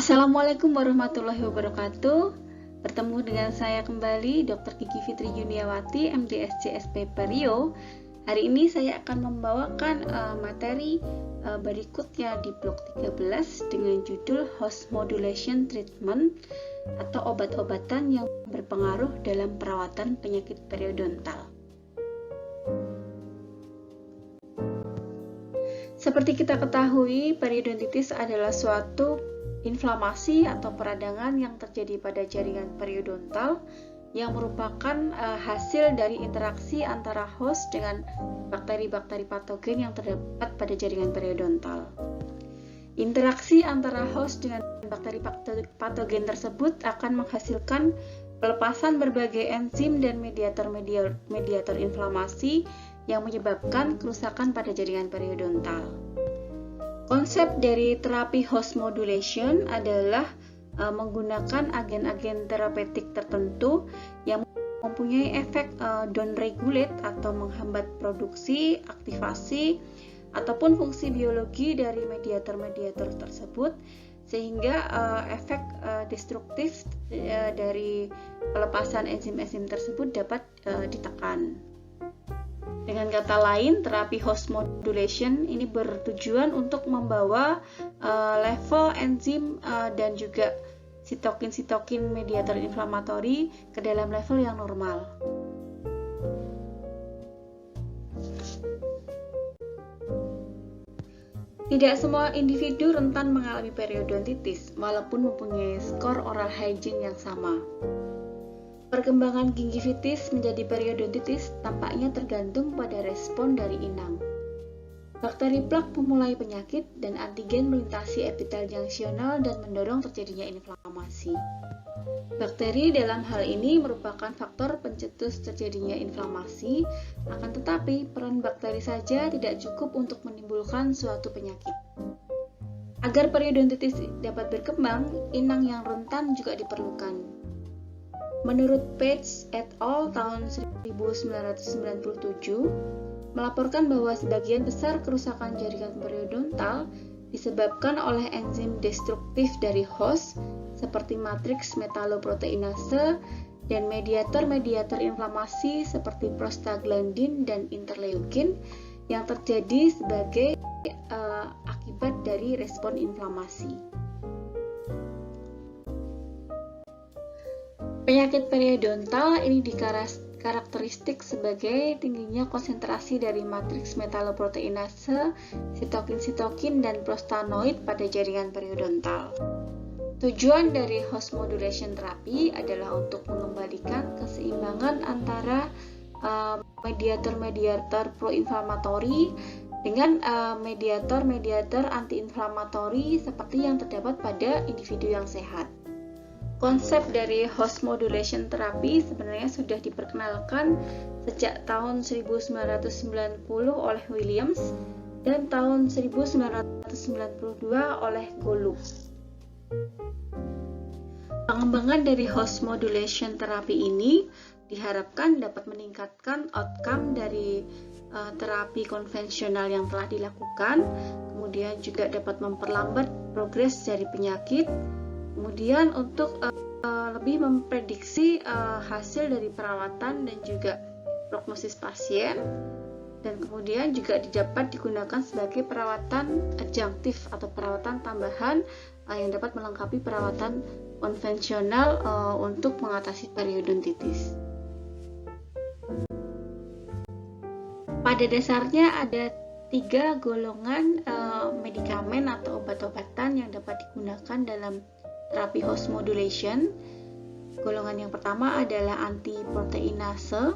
Assalamualaikum warahmatullahi wabarakatuh. Bertemu dengan saya kembali, Dr. Gigi Fitri Juniawati, MDSC/SP Perio. Hari ini saya akan membawakan materi berikutnya di blok 13 dengan judul Host Modulation Treatment atau obat-obatan yang berpengaruh dalam perawatan penyakit periodontal. Seperti kita ketahui, periodontitis adalah suatu inflamasi atau peradangan yang terjadi pada jaringan periodontal yang merupakan hasil dari interaksi antara host dengan bakteri-bakteri patogen yang terdapat pada jaringan periodontal. Interaksi antara host dengan bakteri patogen tersebut akan menghasilkan pelepasan berbagai enzim dan mediator inflamasi yang menyebabkan kerusakan pada jaringan periodontal. Konsep dari terapi host modulation adalah menggunakan agen-agen terapeutik tertentu yang mempunyai efek downregulate atau menghambat produksi, aktivasi, ataupun fungsi biologi dari mediator-mediator tersebut, sehingga efek destruktif dari pelepasan enzim-enzim tersebut dapat ditekan. Dengan kata lain, terapi host modulation ini bertujuan untuk membawa level enzim dan juga sitokin mediator inflamatori ke dalam level yang normal. Tidak semua individu rentan mengalami periodontitis, walaupun mempunyai skor oral hygiene yang sama. Perkembangan gingivitis menjadi periodontitis tampaknya tergantung pada respon dari inang. Bakteri plak memulai penyakit dan antigen melintasi epitel junctional dan mendorong terjadinya inflamasi. Bakteri dalam hal ini merupakan faktor pencetus terjadinya inflamasi, akan tetapi peran bakteri saja tidak cukup untuk menimbulkan suatu penyakit. Agar periodontitis dapat berkembang, inang yang rentan juga diperlukan. Menurut Page et al. Tahun 1997, melaporkan bahwa sebagian besar kerusakan jaringan periodontal disebabkan oleh enzim destruktif dari host seperti matriks metaloproteinase dan mediator-mediator inflamasi seperti prostaglandin dan interleukin yang terjadi sebagai akibat dari respon inflamasi. Penyakit periodontal ini dikarakteristik sebagai tingginya konsentrasi dari matriks metaloproteinase, sitokin dan prostanoid pada jaringan periodontal. Tujuan dari host modulation terapi adalah untuk mengembalikan keseimbangan antara mediator-mediator proinflamatori dengan mediator-mediator antiinflamatori seperti yang terdapat pada individu yang sehat. Konsep dari host modulation terapi sebenarnya sudah diperkenalkan sejak tahun 1990 oleh Williams dan tahun 1992 oleh Golub. Pengembangan dari host modulation terapi ini diharapkan dapat meningkatkan outcome dari terapi konvensional yang telah dilakukan, kemudian juga dapat memperlambat progres dari penyakit, kemudian untuk lebih memprediksi hasil dari perawatan dan juga prognosis pasien, dan kemudian juga dapat digunakan sebagai perawatan adjunktif atau perawatan tambahan yang dapat melengkapi perawatan konvensional untuk mengatasi periodontitis. Pada dasarnya ada 3 golongan medikamen atau obat-obatan yang dapat digunakan dalam terapi host modulation. Golongan yang pertama adalah antiproteinase.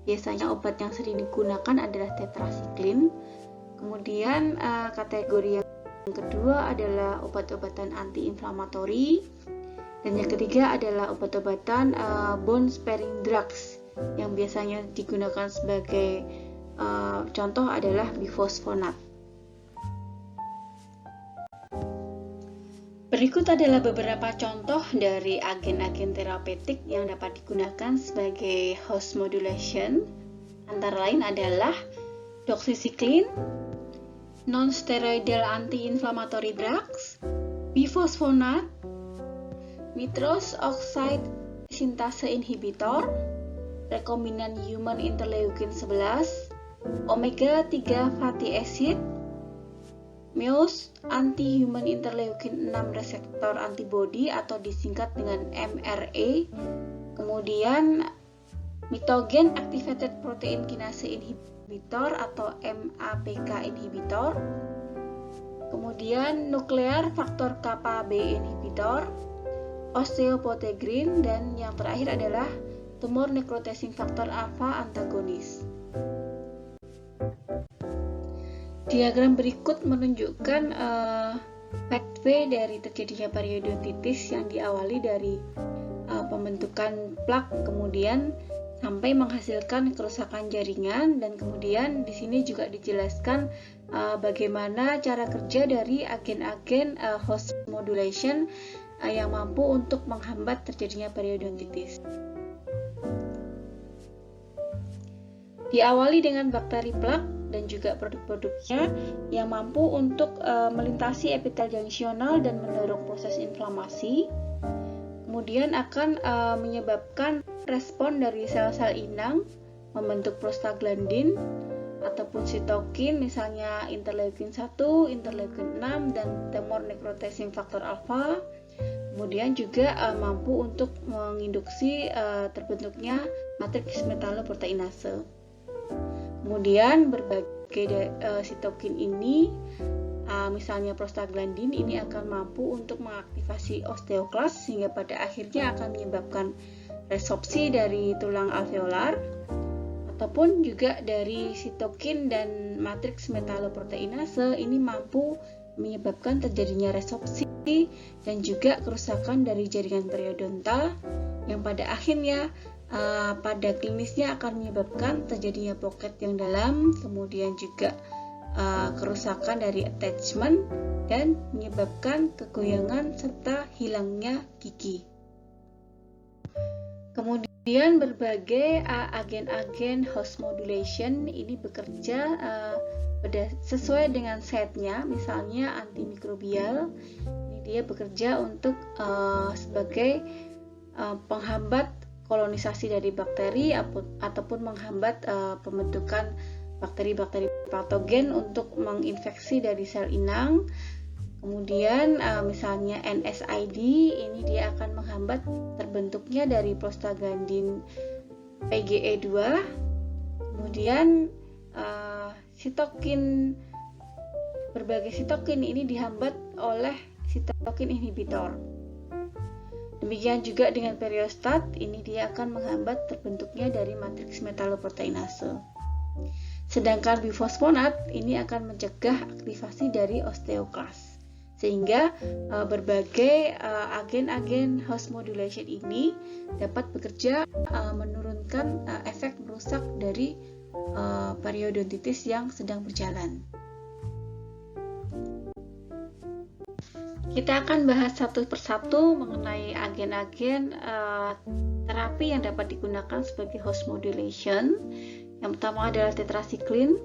Biasanya obat yang sering digunakan adalah tetrasiklin. Kemudian kategori yang kedua adalah obat-obatan antiinflamatori. Dan yang ketiga adalah obat-obatan bone sparing drugs yang biasanya digunakan sebagai contoh adalah bifosfonat. Berikut adalah beberapa contoh dari agen-agen terapeutik yang dapat digunakan sebagai host modulation. Antara lain adalah doxycycline, non-steroidal anti-inflammatory drugs, bifosfonat, nitrous oxide sintase inhibitor, rekombinan human interleukin 11, omega 3 fatty acid, MEUS anti-human interleukin 6 reseptor antibody atau disingkat dengan MRA, kemudian mitogen activated protein kinase inhibitor atau MAPK inhibitor, kemudian nuklear faktor kappa B inhibitor, osteoprotein, dan yang terakhir adalah tumor necrotizing factor alpha antagonis. Diagram berikut menunjukkan pathway dari terjadinya periodontitis yang diawali dari pembentukan plak, kemudian sampai menghasilkan kerusakan jaringan, dan kemudian di sini juga dijelaskan bagaimana cara kerja dari agen-agen host modulation yang mampu untuk menghambat terjadinya periodontitis. Diawali dengan bakteri plak dan juga produk-produknya yang mampu untuk melintasi epitel junctional dan mendorong proses inflamasi. Kemudian akan menyebabkan respon dari sel-sel inang membentuk prostaglandin ataupun sitokin, misalnya interleukin 1, interleukin 6, dan tumor necrotizing factor alpha. Kemudian juga mampu untuk menginduksi terbentuknya matriks metaloproteinase. Kemudian berbagai sitokin ini, misalnya prostaglandin, ini akan mampu untuk mengaktifasi osteoklas sehingga pada akhirnya akan menyebabkan resorpsi dari tulang alveolar, ataupun juga dari sitokin dan matriks metaloproteinase ini mampu menyebabkan terjadinya resorpsi dan juga kerusakan dari jaringan periodontal yang pada akhirnya pada klinisnya akan menyebabkan terjadinya pocket yang dalam, kemudian juga kerusakan dari attachment dan menyebabkan kegoyangan serta hilangnya gigi. Kemudian berbagai agen-agen host modulation ini bekerja sesuai dengan setnya, misalnya antimikrobial ini dia bekerja untuk sebagai penghambat kolonisasi dari bakteri ataupun menghambat pembentukan bakteri-bakteri patogen untuk menginfeksi dari sel inang. Kemudian misalnya NSAID ini dia akan menghambat terbentuknya dari prostaglandin PGE2. Kemudian berbagai sitokin ini dihambat oleh sitokin inhibitor. Demikian juga dengan periostat, ini dia akan menghambat terbentuknya dari matriks metaloproteinase. Sedangkan bifosfonat ini akan mencegah aktivasi dari osteoklas. Sehingga berbagai agen-agen host modulation ini dapat bekerja menurunkan efek merusak dari periodontitis yang sedang berjalan. Kita akan bahas satu persatu mengenai agen-agen terapi yang dapat digunakan sebagai host modulation. Yang pertama adalah tetrasiklin.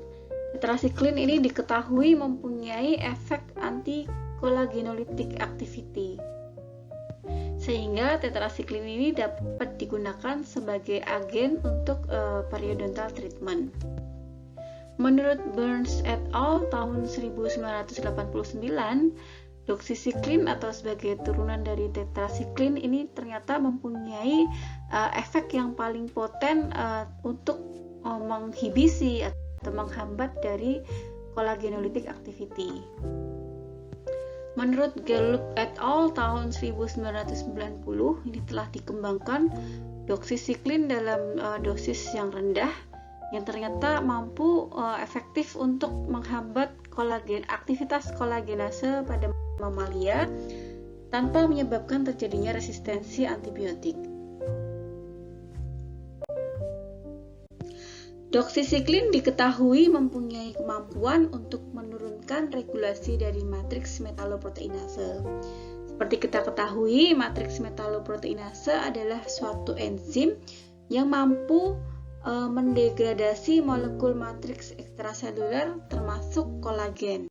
Tetrasiklin ini diketahui mempunyai efek anti-collagenolitic activity, sehingga tetrasiklin ini dapat digunakan sebagai agen untuk periodontal treatment. Menurut Burns et al. Tahun 1989, doxycycline atau sebagai turunan dari tetrasiklin ini ternyata mempunyai efek yang paling poten untuk menghibisi atau menghambat dari collagenolitic activity. Menurut Gallup et al. Tahun 1990 ini telah dikembangkan doxycycline dalam dosis yang rendah yang ternyata mampu efektif untuk menghambat aktivitas kolagenase pada mamalia tanpa menyebabkan terjadinya resistensi antibiotik. Doxycycline diketahui mempunyai kemampuan untuk menurunkan regulasi dari matriks metaloproteinase. Seperti kita ketahui, matriks metaloproteinase adalah suatu enzim yang mampu mendegradasi molekul matriks ekstraseluler termasuk kolagen.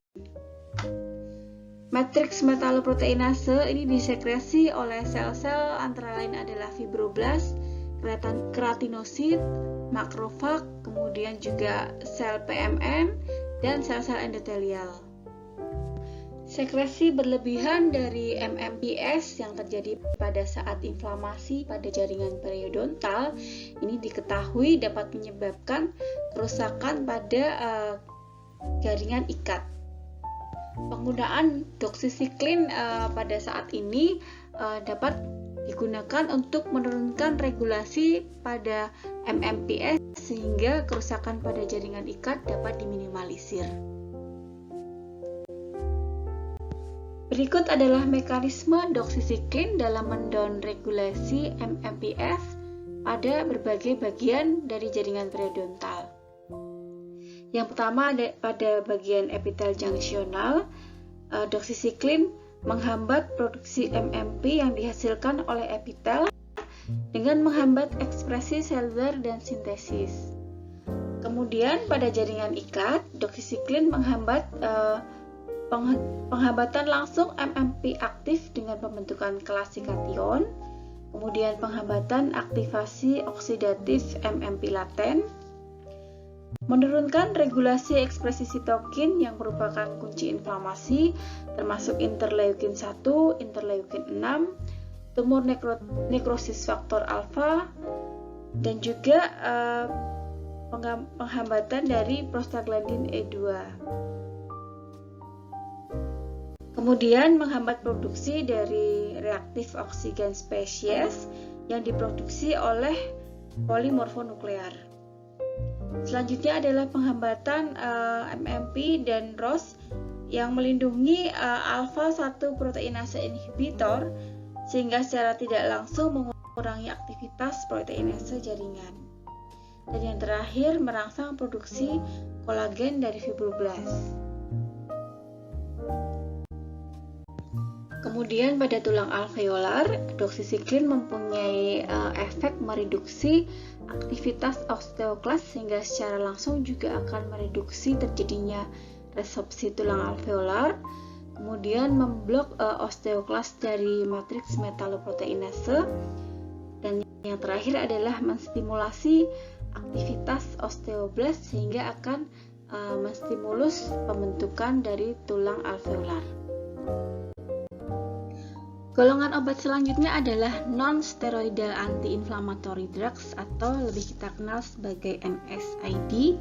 Matriks metaloproteinase ini disekresi oleh sel-sel antara lain adalah fibroblast, keratinosit, makrofag, kemudian juga sel PMN, dan sel-sel endotelial. Sekresi berlebihan dari MMPs yang terjadi pada saat inflamasi pada jaringan periodontal ini diketahui dapat menyebabkan kerusakan pada jaringan ikat. Penggunaan doxycycline pada saat ini dapat digunakan untuk menurunkan regulasi pada MMPs sehingga kerusakan pada jaringan ikat dapat diminimalisir. Berikut adalah mekanisme doxycycline dalam mendown regulasi MMPs pada berbagai bagian dari jaringan periodontal. Yang pertama pada bagian epitel junctional, doxycycline menghambat produksi MMP yang dihasilkan oleh epitel dengan menghambat ekspresi seluler dan sintesis. Kemudian pada jaringan ikat, doxycycline menghambat penghambatan langsung MMP aktif dengan pembentukan klasikation, kemudian penghambatan aktivasi oksidatif MMP laten, menurunkan regulasi ekspresi sitokin yang merupakan kunci inflamasi termasuk interleukin 1, interleukin 6, tumor nekrosis faktor alfa, dan juga penghambatan dari prostaglandin E2. Kemudian menghambat produksi dari reaktif oksigen spesies yang diproduksi oleh polimorfonuklear. Selanjutnya adalah penghambatan MMP dan ROS yang melindungi alpha-1 proteinase inhibitor sehingga secara tidak langsung mengurangi aktivitas proteinase jaringan. Dan yang terakhir merangsang produksi kolagen dari fibroblast. Kemudian pada tulang alveolar, doxycycline mempunyai efek mereduksi aktivitas osteoklas sehingga secara langsung juga akan mereduksi terjadinya resorpsi tulang alveolar, kemudian memblok osteoklas dari matriks metaloproteinase, dan yang terakhir adalah menstimulasi aktivitas osteoblast sehingga akan menstimulus pembentukan dari tulang alveolar. Golongan obat selanjutnya adalah non-steroidal anti-inflammatory drugs atau lebih kita kenal sebagai NSAID.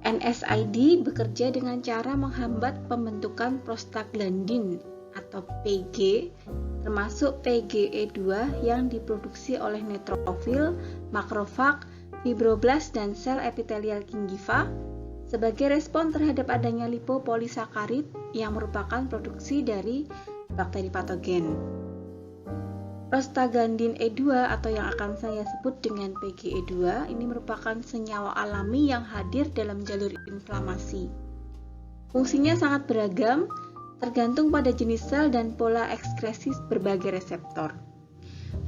NSAID bekerja dengan cara menghambat pembentukan prostaglandin atau PG, termasuk PGE2 yang diproduksi oleh neutrofil, makrofag, fibroblast, dan sel epitelial gingiva sebagai respon terhadap adanya lipopolisakarid yang merupakan produksi dari bakteri patogen. Prostaglandin E2 atau yang akan saya sebut dengan PGE2 ini merupakan senyawa alami yang hadir dalam jalur inflamasi. Fungsinya sangat beragam, tergantung pada jenis sel dan pola ekskresi berbagai reseptor.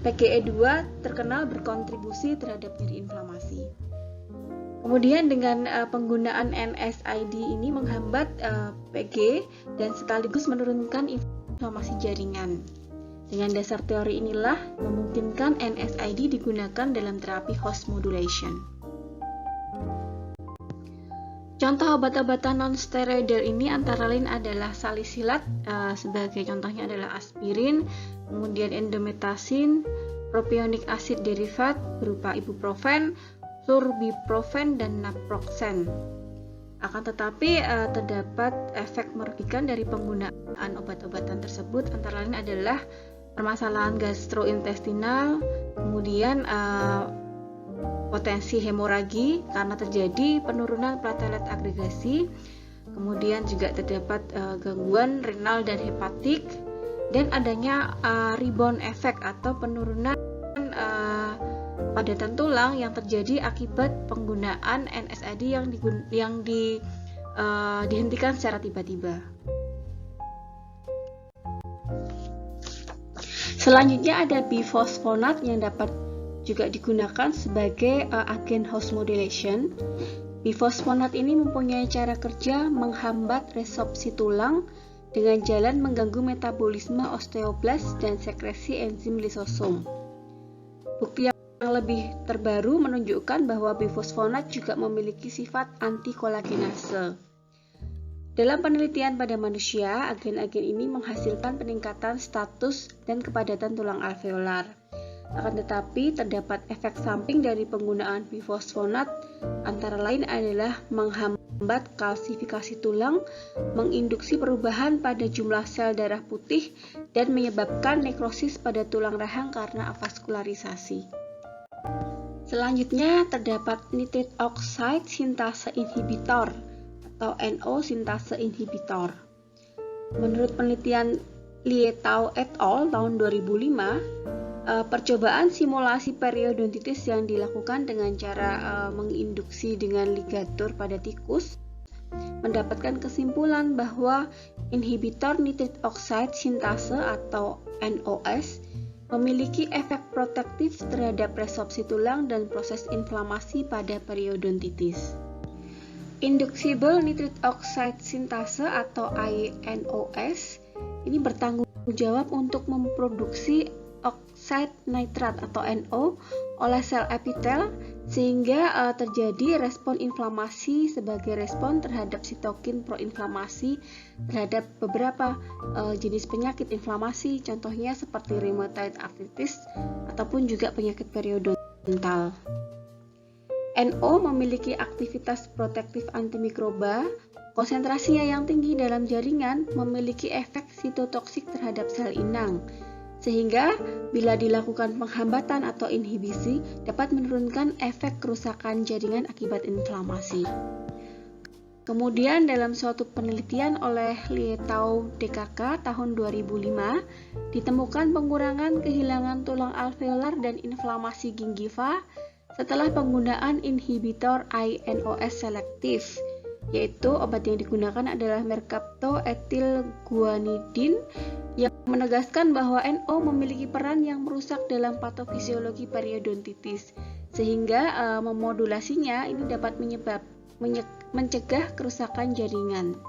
PGE2 terkenal berkontribusi terhadap nyeri inflamasi. Kemudian dengan penggunaan NSAID ini menghambat PG dan sekaligus menurunkan inflamasi jaringan. Dengan dasar teori inilah memungkinkan NSAID digunakan dalam terapi host modulation. Contoh obat-obatan non-steroidal ini antara lain adalah salisilat, sebagai contohnya adalah aspirin, kemudian endometasin, propionic acid derivat berupa ibuprofen, flurbiprofen, dan naproxen. Akan tetapi terdapat efek merugikan dari penggunaan obat-obatan tersebut, antara lain adalah permasalahan gastrointestinal, kemudian potensi hemoragi karena terjadi penurunan platelet agregasi, kemudian juga terdapat gangguan renal dan hepatik, dan adanya rebound effect atau penurunan padatan tulang yang terjadi akibat penggunaan NSAID yang dihentikan secara tiba-tiba. Selanjutnya ada bifosfonat yang dapat juga digunakan sebagai agen host modulation. Bifosfonat ini mempunyai cara kerja menghambat resorpsi tulang dengan jalan mengganggu metabolisme osteoblast dan sekresi enzim lisosom. Bukti yang lebih terbaru menunjukkan bahwa bifosfonat juga memiliki sifat antikolagenase. Dalam penelitian pada manusia, agen-agen ini menghasilkan peningkatan status dan kepadatan tulang alveolar. Akan tetapi, terdapat efek samping dari penggunaan bifosfonat, antara lain adalah menghambat kalsifikasi tulang, menginduksi perubahan pada jumlah sel darah putih, dan menyebabkan nekrosis pada tulang rahang karena avaskularisasi. Selanjutnya, terdapat nitrate oxide sintase inhibitor atau NO sintase inhibitor. Menurut penelitian Lietau et al. Tahun 2005, percobaan simulasi periodontitis yang dilakukan dengan cara menginduksi dengan ligatur pada tikus mendapatkan kesimpulan bahwa inhibitor nitrate oxide sintase atau NOS memiliki efek protektif terhadap resorpsi tulang dan proses inflamasi pada periodontitis. Inducible nitrate oxide sintase atau INOS ini bertanggung jawab untuk memproduksi oksida nitrat atau NO oleh sel epitel sehingga terjadi respon inflamasi sebagai respon terhadap sitokin proinflamasi terhadap beberapa jenis penyakit inflamasi, contohnya seperti rheumatoid arthritis ataupun juga penyakit periodontal. NO memiliki aktivitas protektif antimikroba, konsentrasinya yang tinggi dalam jaringan memiliki efek sitotoksik terhadap sel inang, sehingga bila dilakukan penghambatan atau inhibisi dapat menurunkan efek kerusakan jaringan akibat inflamasi. Kemudian dalam suatu penelitian oleh Lietau DKK tahun 2005 ditemukan pengurangan kehilangan tulang alveolar dan inflamasi gingiva setelah penggunaan inhibitor INOS selektif, yaitu obat yang digunakan adalah mercaptoethylguanidin yang menegaskan bahwa NO memiliki peran yang merusak dalam patofisiologi periodontitis, sehingga memodulasinya ini dapat mencegah kerusakan jaringan.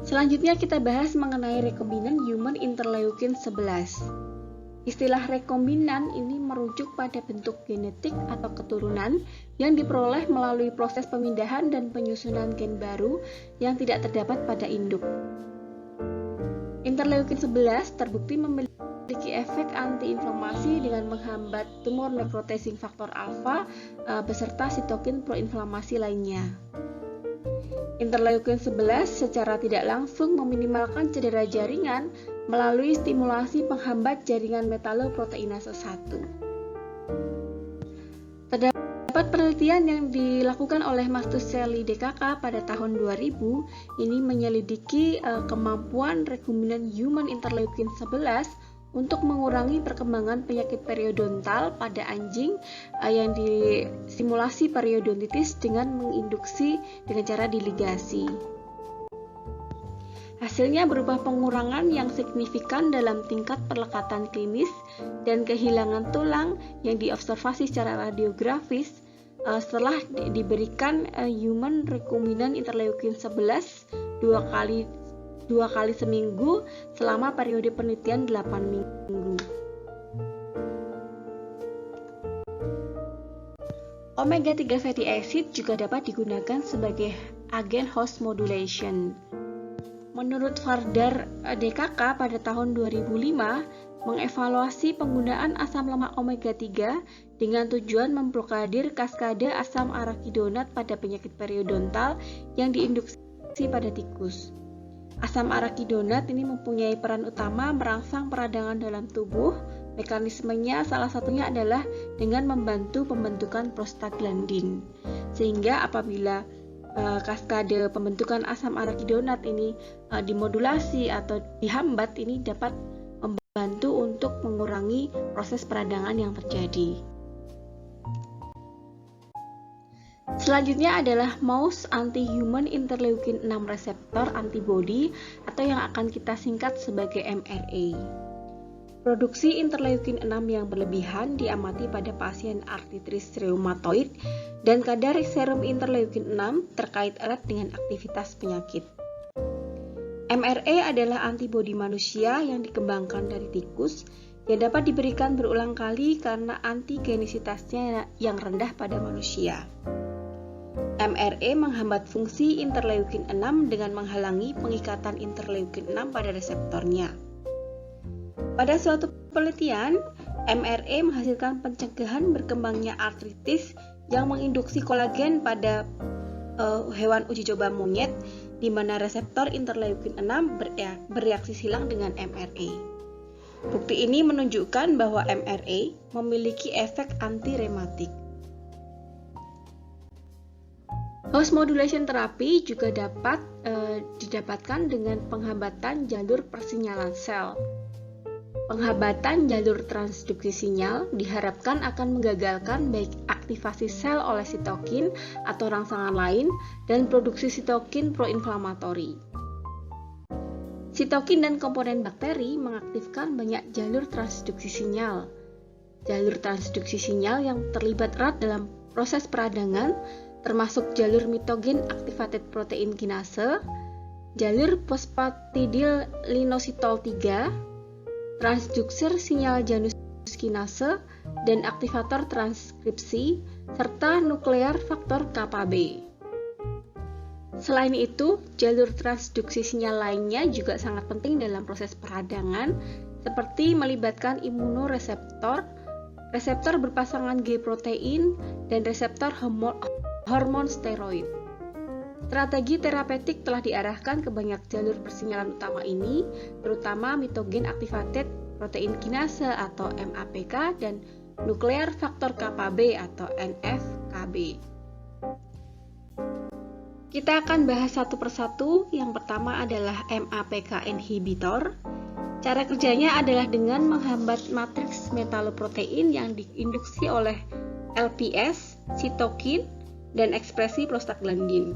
Selanjutnya kita bahas mengenai rekombinan human interleukin 11. Istilah rekombinan ini merujuk pada bentuk genetik atau keturunan yang diperoleh melalui proses pemindahan dan penyusunan gen baru yang tidak terdapat pada induk. Interleukin 11 terbukti memiliki efek antiinflamasi dengan menghambat tumor necrotizing faktor alfa beserta sitokin proinflamasi lainnya. Interleukin 11 secara tidak langsung meminimalkan cedera jaringan melalui stimulasi penghambat jaringan metaloproteinase 1. Terdapat penelitian yang dilakukan oleh Mastuseli DKK pada tahun 2000 ini menyelidiki kemampuan rekombinan human interleukin 11 untuk mengurangi perkembangan penyakit periodontal pada anjing yang disimulasi periodontitis dengan menginduksi dengan cara diligasi. Hasilnya berupa pengurangan yang signifikan dalam tingkat perlekatan klinis dan kehilangan tulang yang diobservasi secara radiografis setelah diberikan human rekombinan interleukin 11 dua kali seminggu selama periode penelitian 8 minggu. Omega 3 fatty acid juga dapat digunakan sebagai agen host modulation. Menurut Vardar DKK pada tahun 2005 mengevaluasi penggunaan asam lemak omega 3 dengan tujuan memblokadir kaskade asam arakidonat pada penyakit periodontal yang diinduksi pada tikus. Asam arakidonat ini mempunyai peran utama merangsang peradangan dalam tubuh. Mekanismenya salah satunya adalah dengan membantu pembentukan prostaglandin. Sehingga apabila kaskade pembentukan asam arakidonat ini dimodulasi atau dihambat, ini dapat membantu untuk mengurangi proses peradangan yang terjadi. Selanjutnya adalah mouse anti-human interleukin 6 reseptor antibody atau yang akan kita singkat sebagai MRA. Produksi interleukin 6 yang berlebihan diamati pada pasien artritis reumatoid dan kadar serum interleukin 6 terkait erat dengan aktivitas penyakit. mRNA adalah antibodi manusia yang dikembangkan dari tikus yang dapat diberikan berulang kali karena antigenisitasnya yang rendah pada manusia. mRNA menghambat fungsi interleukin 6 dengan menghalangi pengikatan interleukin 6 pada reseptornya. Pada suatu penelitian, mRNA menghasilkan pencegahan berkembangnya artritis yang menginduksi kolagen pada hewan uji coba monyet, di mana reseptor interleukin 6 bereaksi silang dengan mRNA. Bukti ini menunjukkan bahwa mRNA memiliki efek anti-rematik. Host modulation therapy juga dapat didapatkan dengan penghambatan jalur persinyalan sel. Penghambatan jalur transduksi sinyal diharapkan akan menggagalkan baik aktivasi sel oleh sitokin atau rangsangan lain dan produksi sitokin proinflamatori. Sitokin dan komponen bakteri mengaktifkan banyak jalur transduksi sinyal. Jalur transduksi sinyal yang terlibat erat dalam proses peradangan termasuk jalur mitogen activated protein kinase, jalur fosfatidil-inositol 3, transducer sinyal Janus kinase, dan aktivator transkripsi, serta nuklear faktor kappa B. Selain itu, jalur transduksi sinyal lainnya juga sangat penting dalam proses peradangan, seperti melibatkan imunoreseptor, reseptor berpasangan G protein, dan reseptor hormon steroid. Strategi terapeutik telah diarahkan ke banyak jalur persinyalan utama ini, terutama mitogen activated protein kinase atau MAPK dan nuklear faktor kappa B atau NF-kB. Kita akan bahas satu persatu. Yang pertama adalah MAPK inhibitor. Cara kerjanya adalah dengan menghambat matriks metaloprotein yang diinduksi oleh LPS, sitokin, dan ekspresi prostaglandin.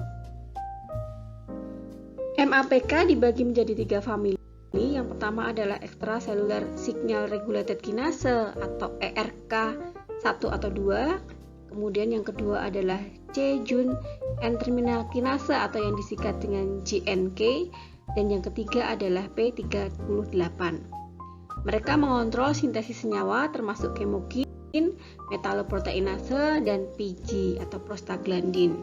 MAPK dibagi menjadi 3 famili. Yang pertama adalah extracellular signal regulated kinase atau ERK1 atau 2. Kemudian yang kedua adalah C-Jun N-terminal kinase atau yang disingkat dengan JNK. Dan yang ketiga adalah P38. Mereka mengontrol sintesis senyawa termasuk kemokin, metaloproteinase, dan PG atau prostaglandin.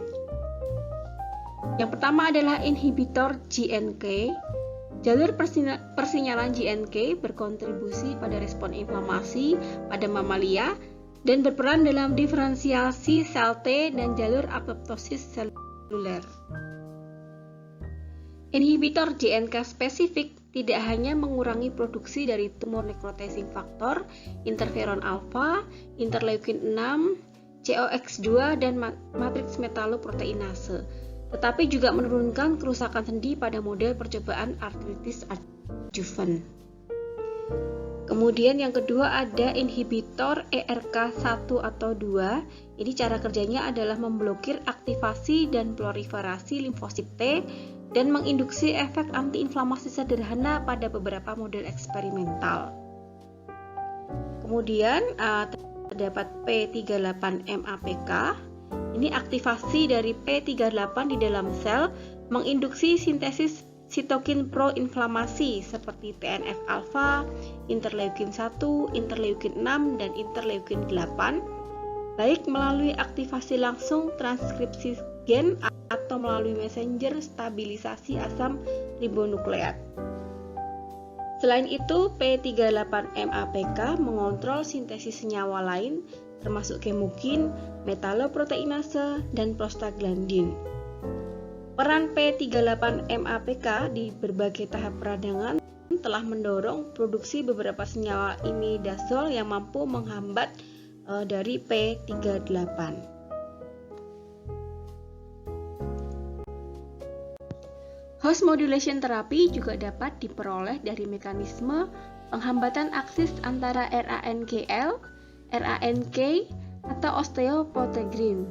Yang pertama adalah inhibitor JNK. Jalur persinyalan JNK berkontribusi pada respon inflamasi pada mamalia dan berperan dalam diferensiasi sel T dan jalur apoptosis seluler. Inhibitor JNK spesifik tidak hanya mengurangi produksi dari tumor necrotizing factor, interferon alfa, interleukin 6, COX2, dan matriks metaloproteinase, tetapi juga menurunkan kerusakan sendi pada model percobaan artritis adjuvan. Kemudian yang kedua ada inhibitor ERK1 atau 2. Ini cara kerjanya adalah memblokir aktivasi dan proliferasi limfosit T dan menginduksi efek antiinflamasi sederhana pada beberapa model eksperimental. Kemudian terdapat P38MAPK. Ini aktivasi dari P38 di dalam sel menginduksi sintesis sitokin proinflamasi seperti TNF-alfa, interleukin 1, interleukin 6, dan interleukin 8, baik melalui aktivasi langsung transkripsi gen atau melalui messenger stabilisasi asam ribonukleat. Selain itu, P38MAPK mengontrol sintesis senyawa lain termasuk kemokin, metaloproteinase, dan prostaglandin. Peran P38MAPK di berbagai tahap peradangan telah mendorong produksi beberapa senyawa imidazol yang mampu menghambat dari P38. Host modulation therapy juga dapat diperoleh dari mekanisme penghambatan aksis antara RANKL, RANK, atau osteoprotein.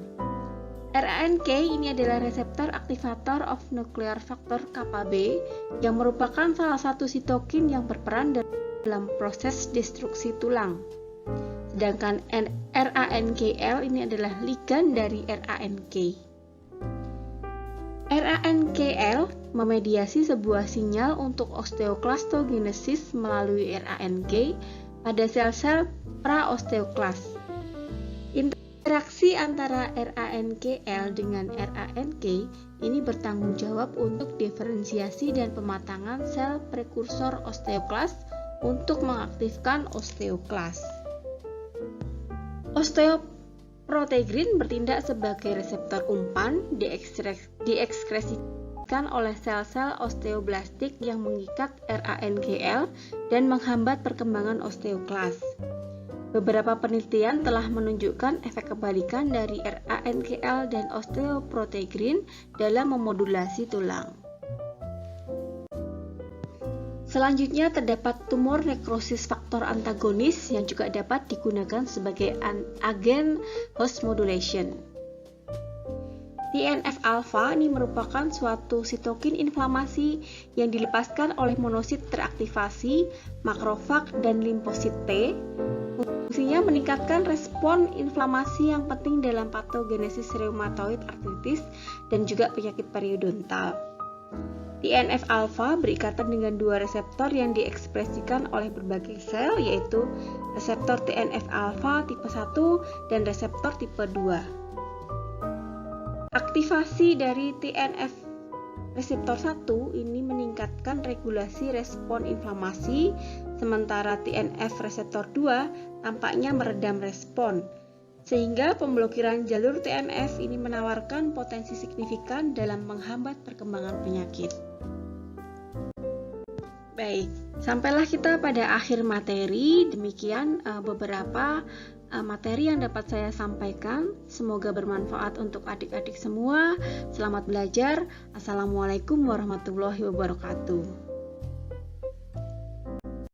RANK ini adalah reseptor aktivator of nuclear factor kappa B yang merupakan salah satu sitokin yang berperan dalam proses destruksi tulang. Sedangkan RANKL ini adalah ligan dari RANK. RANKL memediasi sebuah sinyal untuk osteoklastogenesis melalui RANK pada sel-sel praosteoklas. Interaksi antara RANKL dengan RANK ini bertanggung jawab untuk diferensiasi dan pematangan sel prekursor osteoklas untuk mengaktifkan osteoklas. Osteoprotegrin bertindak sebagai reseptor umpan diekskresikan oleh sel-sel osteoblastik yang mengikat RANKL dan menghambat perkembangan osteoklas. Beberapa penelitian telah menunjukkan efek kebalikan dari RANKL dan osteoprotegrin dalam memodulasi tulang. Selanjutnya terdapat tumor nekrosis faktor antagonis yang juga dapat digunakan sebagai agen host modulation. TNF-alpha ini merupakan suatu sitokin inflamasi yang dilepaskan oleh monosit teraktivasi, makrofag, dan limfosit T. Fungsinya meningkatkan respon inflamasi yang penting dalam patogenesis rheumatoid arthritis dan juga penyakit periodontal. TNF-alpha berikatan dengan dua reseptor yang diekspresikan oleh berbagai sel, yaitu reseptor TNF-alpha tipe 1 dan reseptor tipe 2. Aktivasi dari TNF reseptor 1 ini meningkatkan regulasi respon inflamasi, sementara TNF reseptor 2 tampaknya meredam respon. Sehingga pemblokiran jalur TNF ini menawarkan potensi signifikan dalam menghambat perkembangan penyakit. Baik, sampailah kita pada akhir materi. Demikian beberapa materi yang dapat saya sampaikan. Semoga bermanfaat untuk adik-adik semua. Selamat belajar. Assalamualaikum warahmatullahi wabarakatuh.